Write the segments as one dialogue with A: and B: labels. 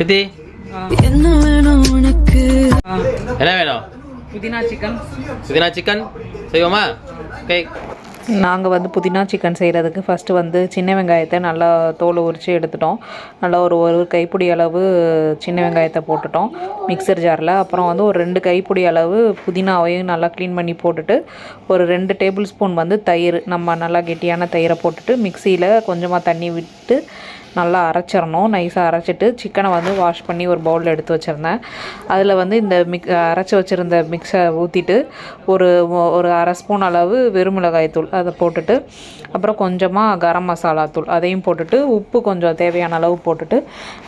A: சித்தி
B: என்ன வேணும் உனக்கு?
A: என்ன வேணும்?
C: புதினா சிக்கன்.
A: புதினா சிக்கன் செய்வோமா? ஓகே.
C: நாங்கள் வந்து புதினா சிக்கன் செய்கிறதுக்கு ஃபஸ்ட்டு வந்து சின்ன வெங்காயத்தை நல்லா தோல் உரித்து எடுத்துட்டோம். நல்லா ஒரு கைப்பிடி அளவு சின்ன வெங்காயத்தை போட்டுட்டோம் மிக்சர் ஜாரில். அப்புறம் வந்து ஒரு 2 கைப்பிடி அளவு புதினாவையும் நல்லா க்ளீன் பண்ணி போட்டுட்டு, ஒரு 2 டேபிள் ஸ்பூன் வந்து தயிர், நம்ம நல்லா கெட்டியான தயிரை போட்டுட்டு மிக்சியில் கொஞ்சமாக தண்ணி விட்டு நல்லா அரைச்சிடணும். நைஸாக அரைச்சிட்டு சிக்கனை வந்து வாஷ் பண்ணி ஒரு பவுலில் எடுத்து வச்சுருந்தேன். அதில் வந்து இந்த அரைச்சி வச்சுருந்த மிக்ஸை ஊற்றிட்டு ஒரு அரை ஸ்பூன் அளவு வெறுமிளகாய் தூள் அதை போட்டுட்டு, அப்புறம் கொஞ்சமாக கரம் மசாலா தூள் அதையும் போட்டுட்டு, உப்பு கொஞ்சம் தேவையான அளவு போட்டுட்டு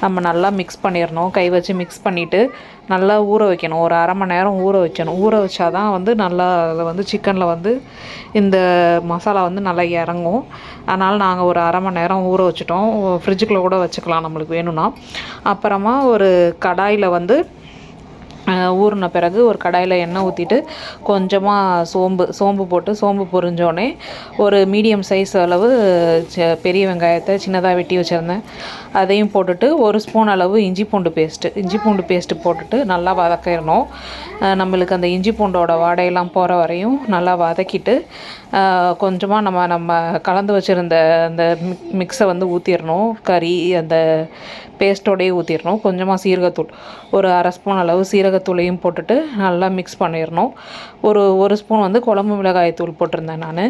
C: நம்ம நல்லா மிக்ஸ் பண்ணிடணும். கை வச்சு மிக்ஸ் பண்ணிவிட்டு நல்லா ஊற வைக்கணும். ஒரு அரை மணி நேரம் ஊற வைக்கணும். ஊற வச்சா தான் வந்து நல்லா அதில் வந்து சிக்கனில் வந்து இந்த மசாலா வந்து நல்லா இறங்கும். அதனால் நாங்கள் ஒரு அரை மணி நேரம் ஊற வச்சுட்டோம். ஃப்ரிட்ஜுக்குள்ளே கூட வச்சுக்கலாம் நம்மளுக்கு வேணும்னா. அப்புறமா ஒரு கடாயில் வந்து ஊறின பிறகு ஒரு கடாயில் எண்ணெய் ஊற்றிட்டு கொஞ்சமாக சோம்பு போட்டு, சோம்பு பொரிஞ்சோடனே ஒரு மீடியம் சைஸ் அளவு பெரிய வெங்காயத்தை சின்னதாக வெட்டி வச்சுருந்தேன் அதையும் போட்டுட்டு, ஒரு ஸ்பூன் அளவு இஞ்சி பூண்டு பேஸ்ட்டு போட்டுட்டு நல்லா வதக்கிடணும். நம்மளுக்கு அந்த இஞ்சி பூண்டோட வாடையெல்லாம் போகிற வரையும் நல்லா வதக்கிட்டு, கொஞ்சமாக நம்ம கலந்து வச்சுருந்த அந்த மிக்ஸை வந்து ஊற்றிடணும். கறி அந்த பேஸ்ட்டோடையே ஊற்றிடணும். கொஞ்சமாக சீரகத்தூள், ஒரு அரை ஸ்பூன் அளவு சீரகத்தூளையும் போட்டுட்டு நல்லா மிக்ஸ் பண்ணிடணும். ஒரு ஸ்பூன் வந்து குழம்பு மிளகாய் தூள் போட்டிருந்தேன் நான்.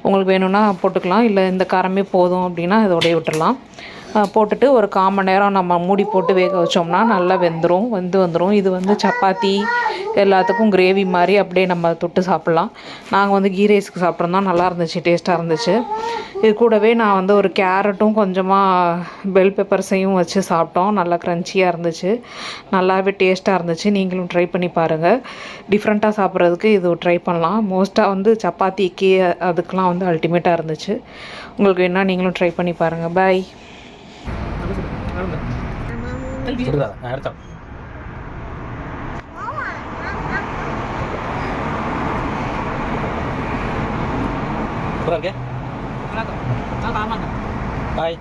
C: உங்களுக்கு வேணும்னா போட்டுக்கலாம், இல்லை இந்த காரமே போதும் அப்படின்னா இதோடய விட்டுடலாம். போட்டுட்டு ஒரு 1/4 மணி நேரம் நம்ம மூடி போட்டு வேக வச்சோம்னா நல்லா வந்துடும். இது வந்து சப்பாத்தி எல்லாத்துக்கும் கிரேவி மாதிரி அப்படியே நம்ம தொட்டு சாப்பிட்லாம். நாங்கள் வந்து கீ ரைஸ்க்கு சாப்பிட்றோம், நல்லா இருந்துச்சு, டேஸ்ட்டாக இருந்துச்சு. இது கூடவே நான் வந்து ஒரு கேரட்டும் கொஞ்சமாக பெல் பெப்பர்ஸையும் வச்சு சாப்பிட்டோம். நல்லா க்ரன்ச்சியாக இருந்துச்சு, நல்லாவே டேஸ்ட்டாக இருந்துச்சு. நீங்களும் ட்ரை பண்ணி பாருங்கள். டிஃப்ரெண்ட்டாக சாப்பிட்றதுக்கு இது ட்ரை பண்ணலாம். மோஸ்ட்டாக வந்து சப்பாத்திக்கு அதுக்கெலாம் வந்து அல்டிமேட்டாக இருந்துச்சு. உங்களுக்கு வேணால் நீங்களும் ட்ரை பண்ணி பாருங்கள். பாய்.
A: பாய்.